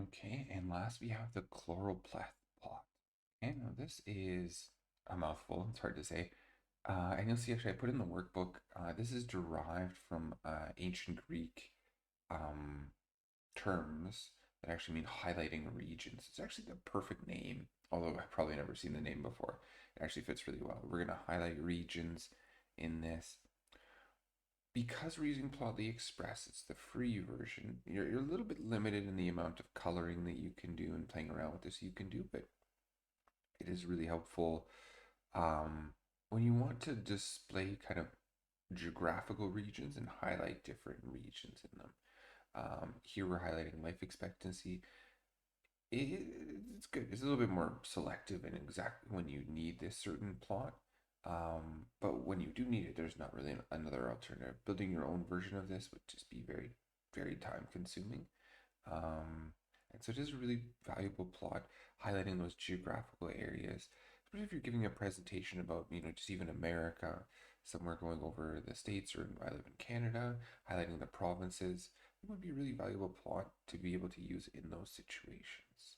Okay, and last we have the Choropleth plot. And now this is a mouthful, it's hard to say. And you'll see actually I put in the workbook, this is derived from ancient Greek um, terms that actually mean highlighting regions. It's actually the perfect name, although I've probably never seen the name before. It actually fits really well. We're going to highlight regions in this. Because we're using Plotly Express, it's the free version. You're a little bit limited in the amount of coloring that you can do and playing around with this you can do, but it is really helpful um, when you want to display kind of geographical regions and highlight different regions in them. Here we're highlighting life expectancy. It's good. It's a little bit more selective and exact when you need this certain plot. But when you do need it, there's not really another alternative. Building your own version of this would just be very, very time consuming. And so it is a really valuable plot, highlighting those geographical areas, especially if you're giving a presentation about, just even America, somewhere going over the States, or I live in Canada, highlighting the provinces. It would be a really valuable plot to be able to use in those situations.